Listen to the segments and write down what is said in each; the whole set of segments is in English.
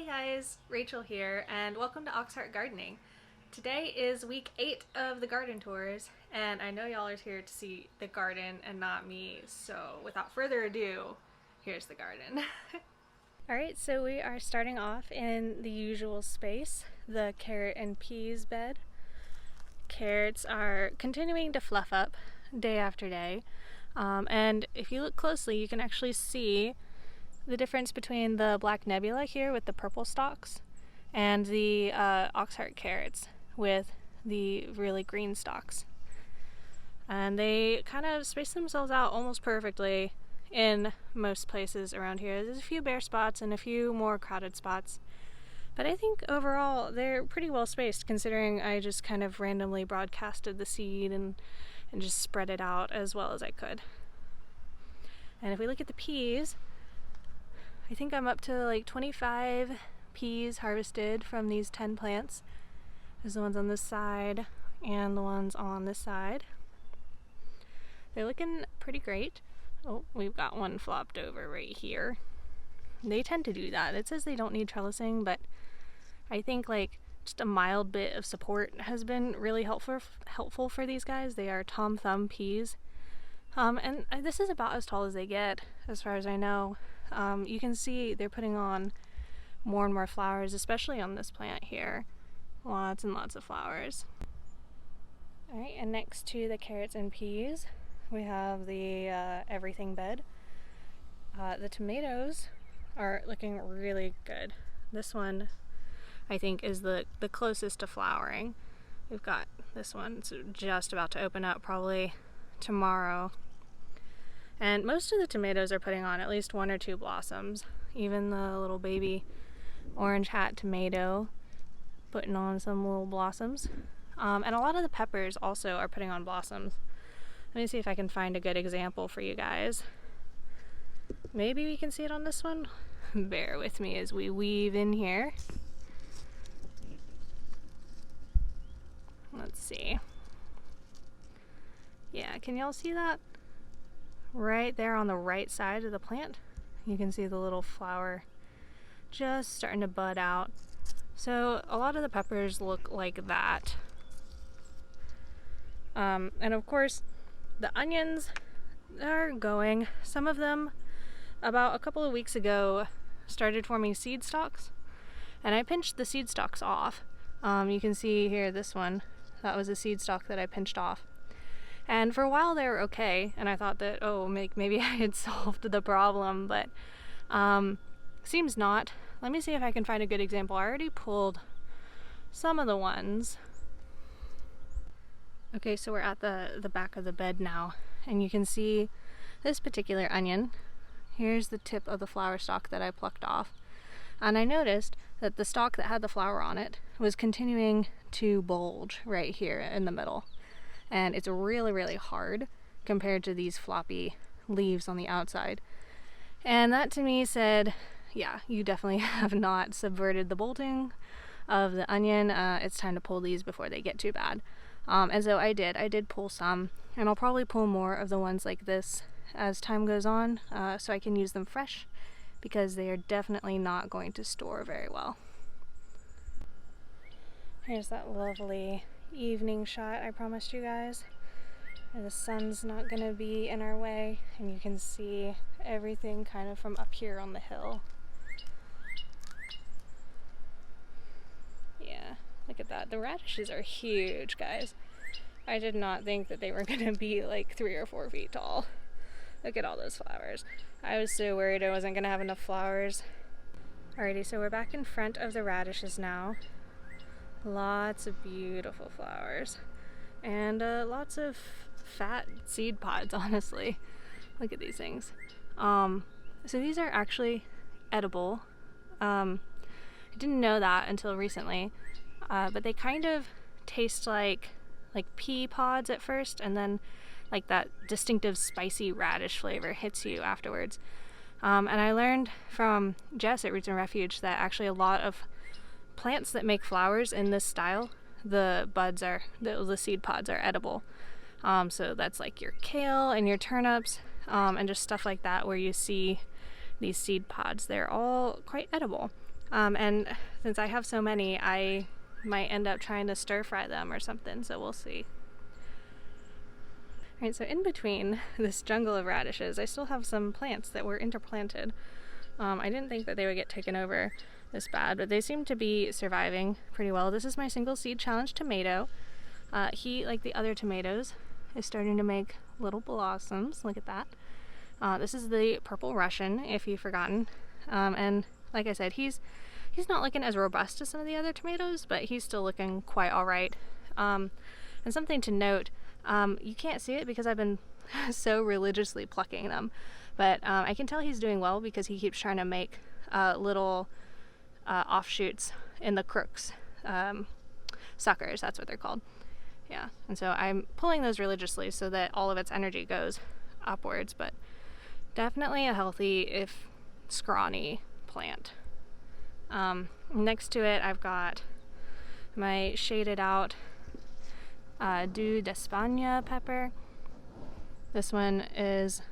guys, Rachel here, and welcome to Auxhart Gardening. Today is week 8 of the garden tours, and I know y'all are here to see the garden and not me, so without further ado, here's the garden. Alright, so we are starting off in the usual space, the carrot and peas bed. Carrots are continuing to fluff up day after day, and if you look closely, you can actually see the difference between the black nebula here with the purple stalks and the Auxhart carrots with the really green stalks. And they kind of space themselves out almost perfectly in most places around here. There's a few bare spots and a few more crowded spots, but I think overall they're pretty well spaced considering I just kind of randomly broadcasted the seed and just spread it out as well as I could. And if we look at the peas, I think I'm up to like 25 peas harvested from these 10 plants. There's the ones on this side and the ones on this side. They're looking pretty great. Oh, we've got one flopped over right here. They tend to do that. It says they don't need trellising, but I think like just a mild bit of support has been really helpful for these guys. They are Tom Thumb peas. And this is about as tall as they get, as far as I know. You can see they're putting on more and more flowers, especially on this plant here. Lots and lots of flowers. Alright, and next to the carrots and peas, we have the everything bed. The tomatoes are looking really good. This one, I think, is the closest to flowering. We've got this one, it's just about to open up probably tomorrow. And most of the tomatoes are putting on at least 1 or 2 blossoms. Even the little baby orange hat tomato putting on some little blossoms. And a lot of the peppers also are putting on blossoms. Let me see if I can find a good example for you guys. Maybe we can see it on this one. Bear with me as we weave in here. Let's see. Yeah, can y'all see that? Right there on the right side of the plant, you can see the little flower just starting to bud out. So a lot of the peppers look like that. And of course, the onions are going. Some of them, about a couple of weeks ago, started forming seed stalks, and I pinched the seed stalks off. You can see here this one, that was a seed stalk that I pinched off. And for a while they were okay, and I thought that, oh, maybe I had solved the problem, but seems not. Let me see if I can find a good example. I already pulled some of the ones. Okay, so we're at the back of the bed now, and you can see this particular onion. Here's the tip of the flower stalk that I plucked off. And I noticed that the stalk that had the flower on it was continuing to bulge right here in the middle. And it's really, really hard compared to these floppy leaves on the outside. And that to me said, yeah, you definitely have not subverted the bolting of the onion. It's time to pull these before they get too bad. And so I did pull some, and I'll probably pull more of the ones like this as time goes on, so I can use them fresh, because they are definitely not going to store very well. Here's that lovely evening shot I promised you guys, where the sun's not gonna be in our way and you can see everything kind of from up here on the hill. Yeah, look at that. The radishes are huge, guys. I did not think that they were gonna be like 3 or 4 feet tall. Look at all those flowers. I was so worried I wasn't gonna have enough flowers. Alrighty, so we're back in front of the radishes now. Lots of beautiful flowers and lots of fat seed pods, honestly. Look at these things. So these are actually edible. I didn't know that until recently, but they kind of taste like pea pods at first, and then like that distinctive spicy radish flavor hits you afterwards. And I learned from Jess at Roots and Refuge that actually a lot of plants that make flowers in this style, the seed pods are edible. So that's like your kale and your turnips, and just stuff like that where you see these seed pods. They're all quite edible. And since I have so many, I might end up trying to stir fry them or something, so we'll see. Alright, so in between this jungle of radishes, I still have some plants that were interplanted. I didn't think that they would get taken over this bad, but they seem to be surviving pretty well. This is my single seed challenge tomato. He, like the other tomatoes, is starting to make little blossoms. Look at that. This is the purple Russian, if you've forgotten. And like I said, he's not looking as robust as some of the other tomatoes, but he's still looking quite all right. And something to note, you can't see it because I've been so religiously plucking them, but I can tell he's doing well because he keeps trying to make little offshoots in the crooks. Suckers, that's what they're called. Yeah, and so I'm pulling those religiously so that all of its energy goes upwards, but definitely a healthy, if scrawny, plant. Next to it, I've got my shaded out Dew d'Espagne pepper. This one is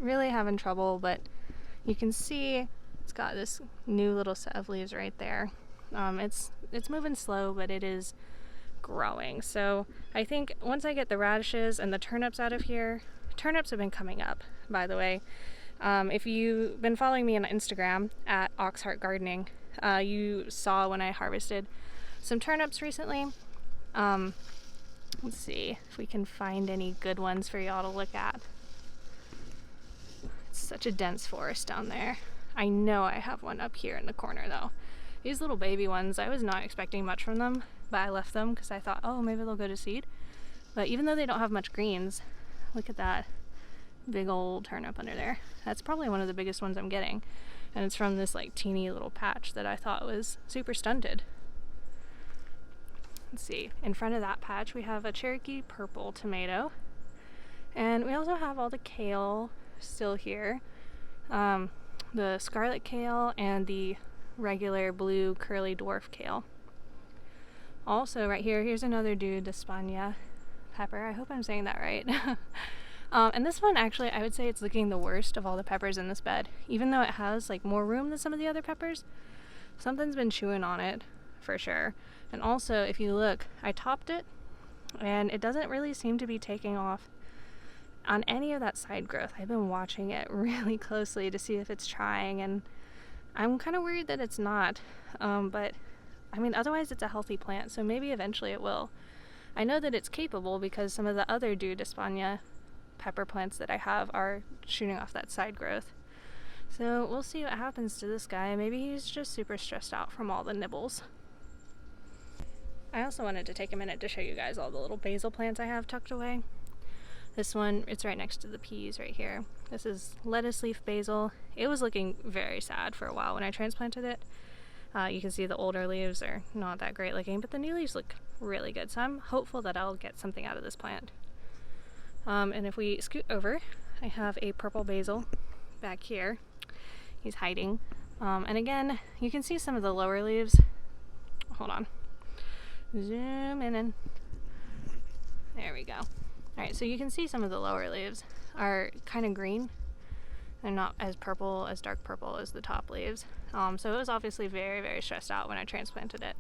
really having trouble, but you can see it's got this new little set of leaves right there. It's moving slow, but it is growing. So I think once I get the radishes and the turnips out of here, turnips have been coming up, by the way. If you've been following me on Instagram at Auxhart Gardening, you saw when I harvested some turnips recently. Let's see if we can find any good ones for y'all to look at. It's such a dense forest down there. I know I have one up here in the corner though. These little baby ones, I was not expecting much from them, but I left them because I thought, oh, maybe they'll go to seed. But even though they don't have much greens, look at that big old turnip under there. That's probably one of the biggest ones I'm getting. And it's from this like teeny little patch that I thought was super stunted. Let's see, in front of that patch we have a Cherokee purple tomato. And we also have all the kale still here. The scarlet kale and the regular blue curly dwarf kale. Also right here, here's another Dew d'Espagne pepper. I hope I'm saying that right. And this one actually, I would say it's looking the worst of all the peppers in this bed. Even though it has like more room than some of the other peppers, something's been chewing on it for sure. And also, if you look, I topped it and it doesn't really seem to be taking off on any of that side growth. I've been watching it really closely to see if it's trying, and I'm kind of worried that it's not. But I mean, otherwise it's a healthy plant, so maybe eventually it will. I know that it's capable because some of the other Dew d'Espagne pepper plants that I have are shooting off that side growth. So we'll see what happens to this guy. Maybe he's just super stressed out from all the nibbles. I also wanted to take a minute to show you guys all the little basil plants I have tucked away. This one, it's right next to the peas right here. This is lettuce leaf basil. It was looking very sad for a while when I transplanted it. You can see the older leaves are not that great looking, but the new leaves look really good. So I'm hopeful that I'll get something out of this plant. And if we scoot over, I have a purple basil back here. He's hiding. And again, you can see some of the lower leaves. Hold on. Zoom in. There we go. Alright, so you can see some of the lower leaves are kind of green. They're not as purple, as dark purple as the top leaves. So it was obviously very, very stressed out when I transplanted it.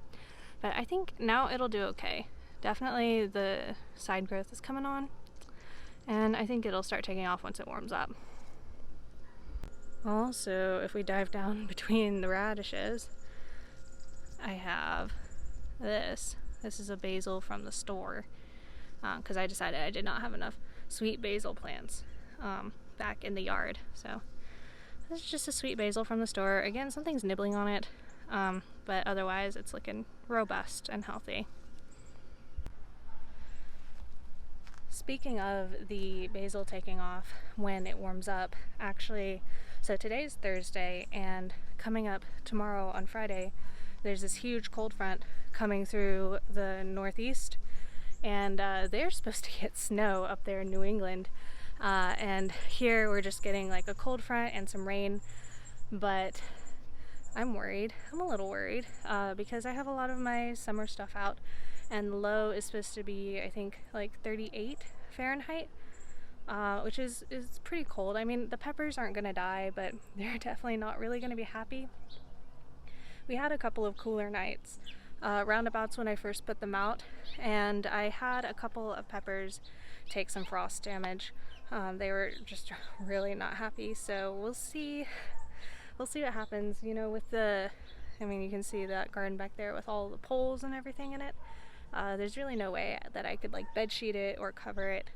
But I think now it'll do okay. Definitely the side growth is coming on, and I think it'll start taking off once it warms up. Also, if we dive down between the radishes, I have this. This is a basil from the store, because I decided I did not have enough sweet basil plants back in the yard. So this is just a sweet basil from the store. Again, something's nibbling on it, but otherwise it's looking robust and healthy. Speaking of the basil taking off when it warms up, actually, so today's Thursday, and coming up tomorrow on Friday, there's this huge cold front coming through the northeast, and they're supposed to get snow up there in New England, and here we're just getting like a cold front and some rain. But I'm worried. I'm a little worried because I have a lot of my summer stuff out, and the low is supposed to be, I think, like 38 Fahrenheit, which is pretty cold. I mean, the peppers aren't gonna die, but they're definitely not really gonna be happy. we had a couple of cooler nights, roundabouts when I first put them out, and I had a couple of peppers take some frost damage. They were just really not happy, so we'll see what happens, you know, with the, I mean, you can see that garden back there with all the poles and everything in it. There's really no way that I could like bed sheet it or cover it.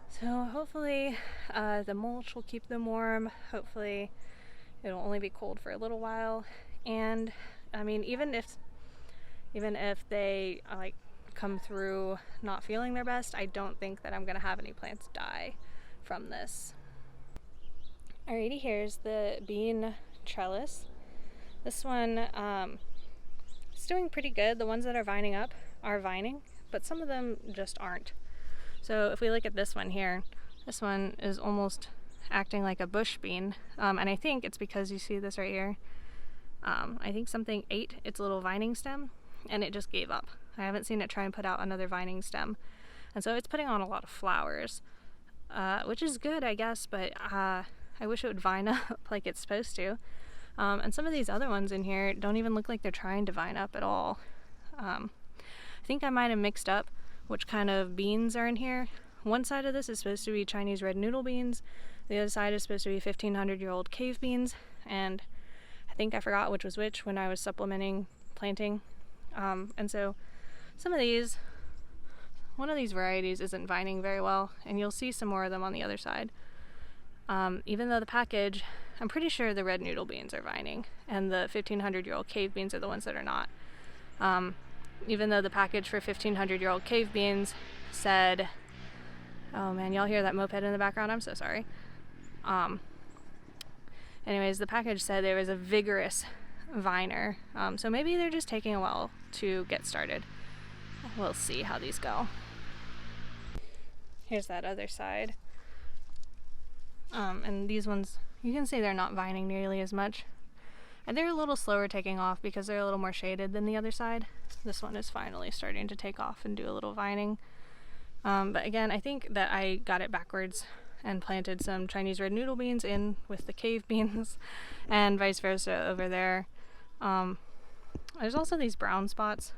So hopefully the mulch will keep them warm. Hopefully it'll only be cold for a little while. And I mean, even if they like come through not feeling their best, I don't think that I'm gonna have any plants die from this. Alrighty, here's the bean trellis. This one is doing pretty good. The ones that are vining up are vining, but some of them just aren't. So if we look at this one here, this one is almost acting like a bush bean, and I think it's because you see this right here. I think something ate its little vining stem and it just gave up. I haven't seen it try and put out another vining stem, and so it's putting on a lot of flowers, which is good, I guess, but I wish it would vine up like it's supposed to. And some of these other ones in here don't even look like they're trying to vine up at all. I think I might have mixed up which kind of beans are in here. One side of this is supposed to be Chinese red noodle beans. The other side is supposed to be 1500-year-old cave beans. And I think I forgot which was which when I was supplementing planting. And so some of these, one of these varieties isn't vining very well, and you'll see some more of them on the other side. Even though the package, I'm pretty sure the red noodle beans are vining, and the 1500-year-old cave beans are the ones that are not. Even though the package for 1500-year-old cave beans said, oh man, y'all hear that moped in the background? I'm so sorry. Anyways, the package said there was a vigorous viner, so maybe they're just taking a while to get started. We'll see how these go. Here's that other side. And these ones, you can see they're not vining nearly as much. And they're a little slower taking off because they're a little more shaded than the other side. This one is finally starting to take off and do a little vining. But again, I think that I got it backwards and planted some Chinese red noodle beans in with the cave beans and vice versa over there. There's also these brown spots.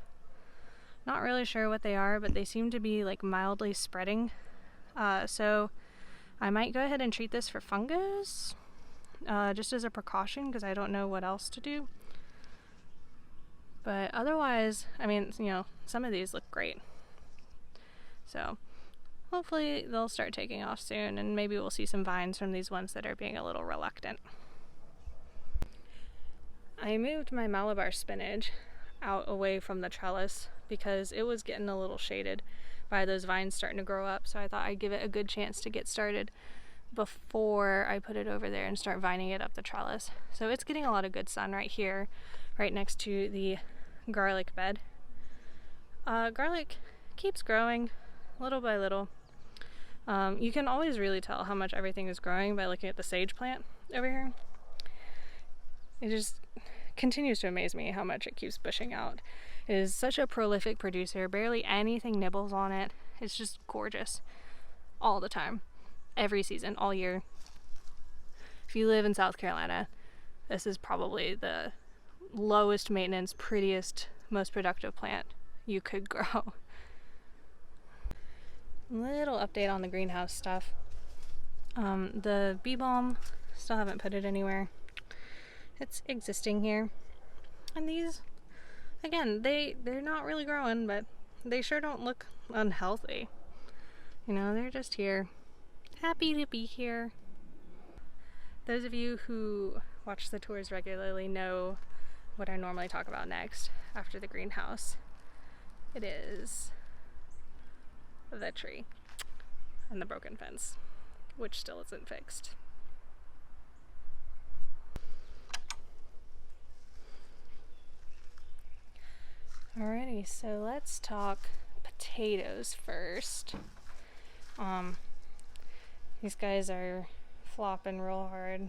Not really sure what they are, but they seem to be like mildly spreading. So I might go ahead and treat this for fungus, just as a precaution, because I don't know what else to do. But otherwise, I mean, you know, some of these look great. So hopefully they'll start taking off soon, and maybe we'll see some vines from these ones that are being a little reluctant. I moved my Malabar spinach out away from the trellis because it was getting a little shaded by those vines starting to grow up, so I thought I'd give it a good chance to get started before I put it over there and start vining it up the trellis. So it's getting a lot of good sun right here, right next to the garlic bed. Garlic keeps growing little by little. You can always really tell how much everything is growing by looking at the sage plant over here. It just continues to amaze me how much it keeps bushing out. It is such a prolific producer, barely anything nibbles on it. It's just gorgeous all the time, every season, all year. If you live in South Carolina, this is probably the lowest maintenance, prettiest, most productive plant you could grow. Little update on the greenhouse stuff. The bee balm, still haven't put it anywhere. It's existing here. And these, again, they're not really growing, but they sure don't look unhealthy. You know, they're just here, happy to be here. Those of you who watch the tours regularly know what I normally talk about next after the greenhouse. It is the tree and the broken fence, which still isn't fixed. Alrighty, so let's talk potatoes first. These guys are flopping real hard.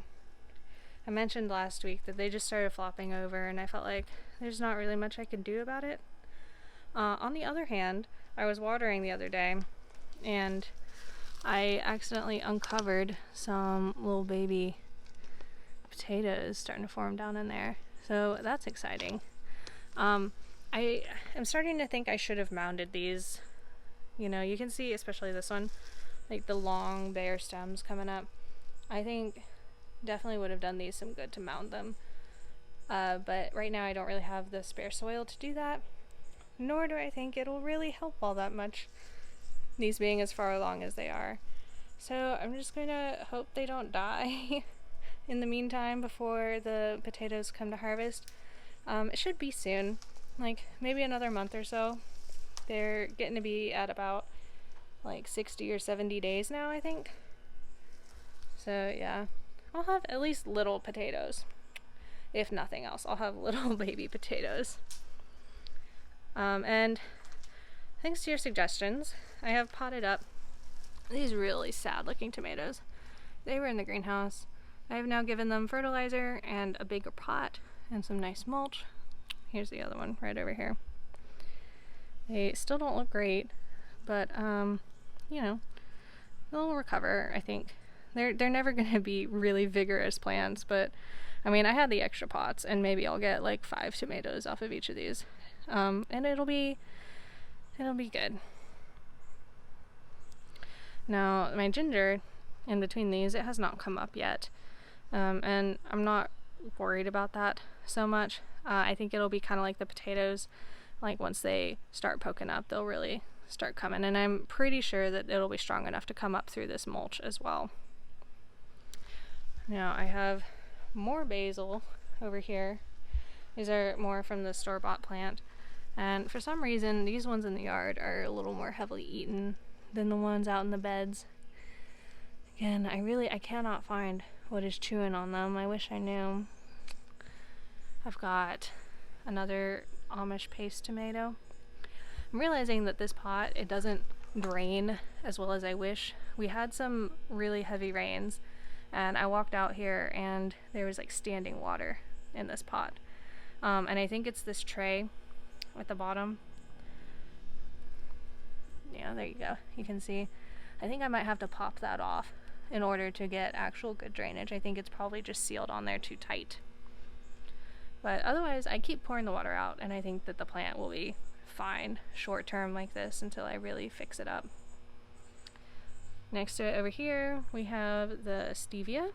I mentioned last week that they just started flopping over, and I felt like there's not really much I can do about it. On the other hand, I was watering the other day, and I accidentally uncovered some little baby potatoes starting to form down in there. So that's exciting. I am starting to think I should have mounded these. You know, you can see, especially this one, like the long bare stems coming up. I think definitely would have done these some good to mound them. But right now I don't really have the spare soil to do that, nor do I think it'll really help all that much, these being as far along as they are. So I'm just going to hope they don't die in the meantime before the potatoes come to harvest. It should be soon, like maybe another month or so. They're getting to be at about like 60 or 70 days now, I think. So yeah, I'll have at least little potatoes. If nothing else, I'll have little baby potatoes. And thanks to your suggestions, I have potted up these really sad looking tomatoes. They were in the greenhouse. I have now given them fertilizer and a bigger pot and some nice mulch. Here's the other one right over here. They still don't look great, but you know, they'll recover, I think. They're never going to be really vigorous plants, but I mean, I had the extra pots, and maybe I'll get like 5 tomatoes off of each of these, and it'll be good. Now, my ginger in between these, it has not come up yet, and I'm not worried about that so much. I think it'll be kind of like the potatoes. Like once they start poking up, they'll really start coming, and I'm pretty sure that it'll be strong enough to come up through this mulch as well. Now I have more basil over here. These are more from the store-bought plant, and for some reason these ones in the yard are a little more heavily eaten than the ones out in the beds. Again, I cannot find what is chewing on them. I wish I knew. I've got another Amish paste tomato. I'm realizing that this pot, it doesn't drain as well as I wish. We had some really heavy rains, and I walked out here and there was like standing water in this pot. And I think it's this tray at the bottom. Yeah, there you go. You can see. I think I might have to pop that off in order to get actual good drainage. I think it's probably just sealed on there too tight. But otherwise, I keep pouring the water out, and I think that the plant will be fine short term like this until I really fix it up. Next to it over here, we have the stevia.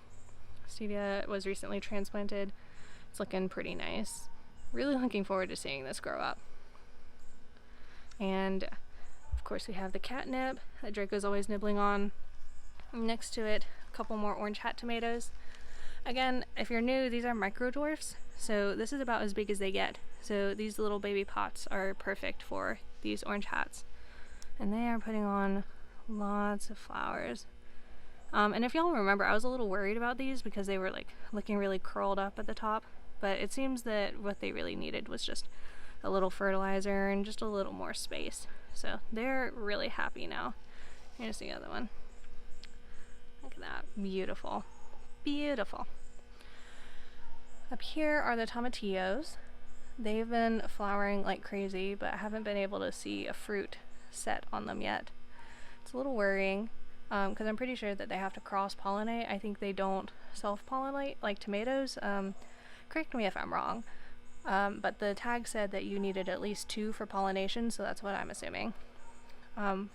Stevia was recently transplanted. It's looking pretty nice. Really looking forward to seeing this grow up. And of course we have the catnip that Draco's always nibbling on. Next to it, a couple more orange hat tomatoes. Again, if you're new, these are micro dwarfs, so this is about as big as they get. So these little baby pots are perfect for these orange hats. And they are putting on lots of flowers. And if y'all remember, I was a little worried about these because they were like looking really curled up at the top, but it seems that what they really needed was just a little fertilizer and just a little more space. So they're really happy now. Here's the other one. Look at that. Beautiful. Beautiful. Up here are the tomatillos. They've been flowering like crazy, but I haven't been able to see a fruit set on them yet. It's a little worrying because I'm pretty sure that they have to cross-pollinate. I think they don't self-pollinate like tomatoes. Correct me if I'm wrong, but the tag said that you needed at least 2 for pollination, so that's what I'm assuming. I'm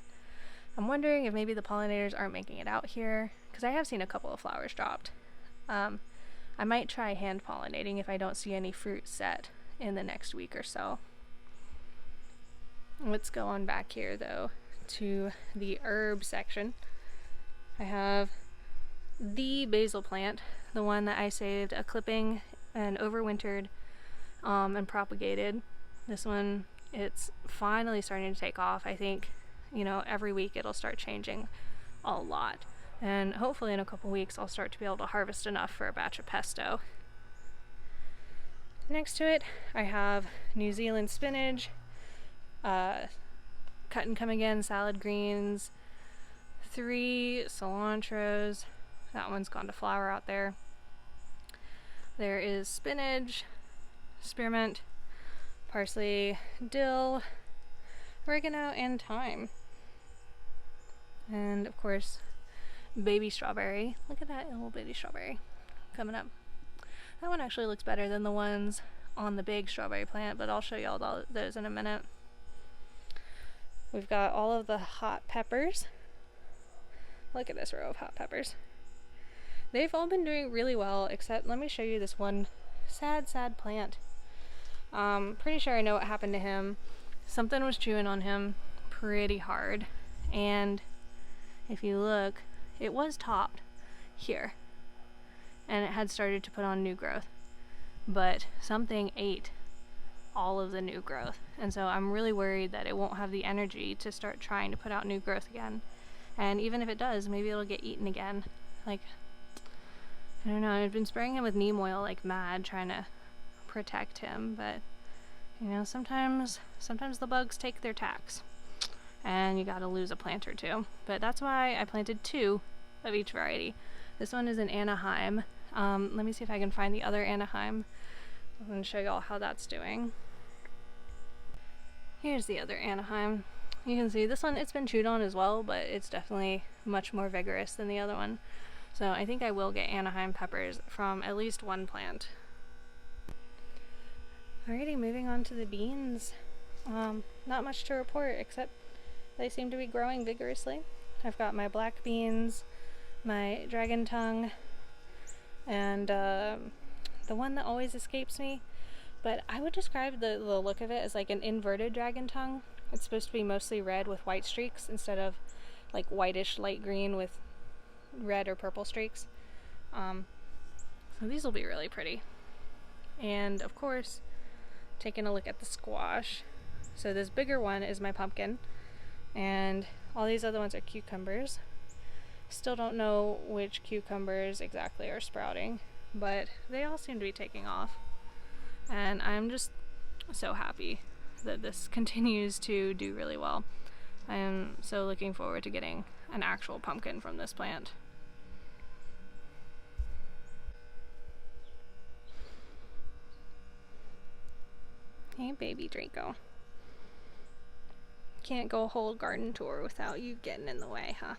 wondering if maybe the pollinators aren't making it out here, because I have seen a couple of flowers dropped. I might try hand pollinating if I don't see any fruit set in the next week or so. Let's go on back here though to the herb section. I have the basil plant, the one that I saved a clipping and overwintered and propagated. This one, it's finally starting to take off. I think, you know, every week it'll start changing a lot, and hopefully in a couple weeks I'll start to be able to harvest enough for a batch of pesto. Next to it I have New Zealand spinach, cut and come again salad greens, 3 cilantros. That one's gone to flower out there. There is spinach, spearmint, parsley, dill, oregano, and thyme. And of course, baby strawberry. Look at that little baby strawberry coming up. That one actually looks better than the ones on the big strawberry plant, but I'll show you all those in a minute. We've got all of the hot peppers. Look at this row of hot peppers. They've all been doing really well, except let me show you this one sad plant. Pretty sure I know what happened to him. Something was chewing on him pretty hard, and if you look, it was topped here, and it had started to put on new growth, but something ate all of the new growth, and so I'm really worried that it won't have the energy to start trying to put out new growth again. And even if it does, maybe it'll get eaten again. Like, I don't know, I've been spraying him with neem oil like mad, trying to protect him, but you know, sometimes the bugs take their tax, and you gotta lose a plant or two. But that's why I planted 2 of each variety. This one is an Anaheim. Let me see if I can find the other Anaheim. I'm gonna show y'all how that's doing. Here's the other Anaheim. You can see this one, it's been chewed on as well, but it's definitely much more vigorous than the other one. So I think I will get Anaheim peppers from at least one plant. Alrighty, moving on to the beans. Not much to report, except they seem to be growing vigorously. I've got my black beans, my dragon tongue, and the one that always escapes me, but I would describe the look of it as like an inverted dragon tongue. It's supposed to be mostly red with white streaks instead of like whitish light green with red or purple streaks. So these will be really pretty. And of course, taking a look at the squash. So this bigger one is my pumpkin, and all these other ones are cucumbers. Still don't know which cucumbers exactly are sprouting, but they all seem to be taking off. And I'm just so happy that this continues to do really well. I am so looking forward to getting an actual pumpkin from this plant. Hey baby Draco. Can't go a whole garden tour without you getting in the way, huh?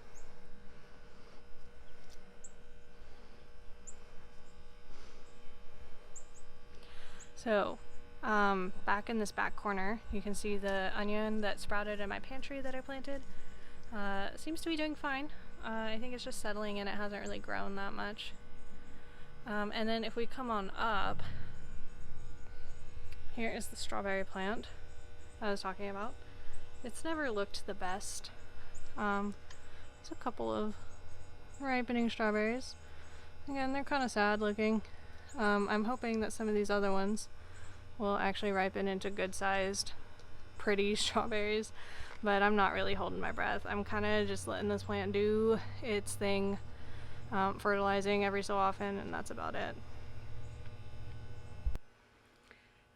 So, back in this back corner, you can see the onion that sprouted in my pantry that I planted. Seems to be doing fine. I think it's just settling in. It hasn't really grown that much. And then if we come on up, here is the strawberry plant I was talking about. It's never looked the best. There's a couple of ripening strawberries. Again, they're kind of sad looking. I'm hoping that some of these other ones will actually ripen into good-sized, pretty strawberries, but I'm not really holding my breath. I'm kind of just letting this plant do its thing, fertilizing every so often, and that's about it.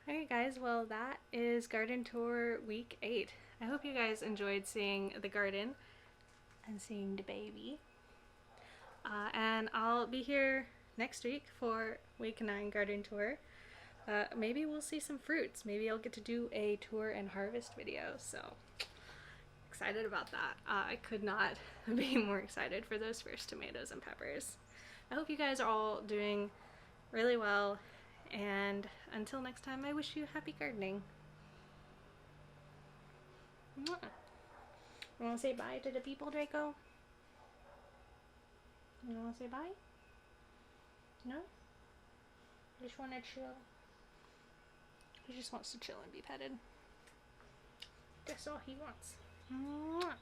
Alright guys, well that is garden tour week 8. I hope you guys enjoyed seeing the garden and seeing the baby. And I'll be here next week for week 9 garden tour. Maybe we'll see some fruits. Maybe I'll get to do a tour and harvest video, so excited about that. I could not be more excited for those first tomatoes and peppers. I hope you guys are all doing really well, and until next time, I wish you happy gardening. Mwah. You want to say bye to the people, Draco? You want to say bye? No? Just want to chill. He just wants to chill and be petted. That's all he wants. Mwah.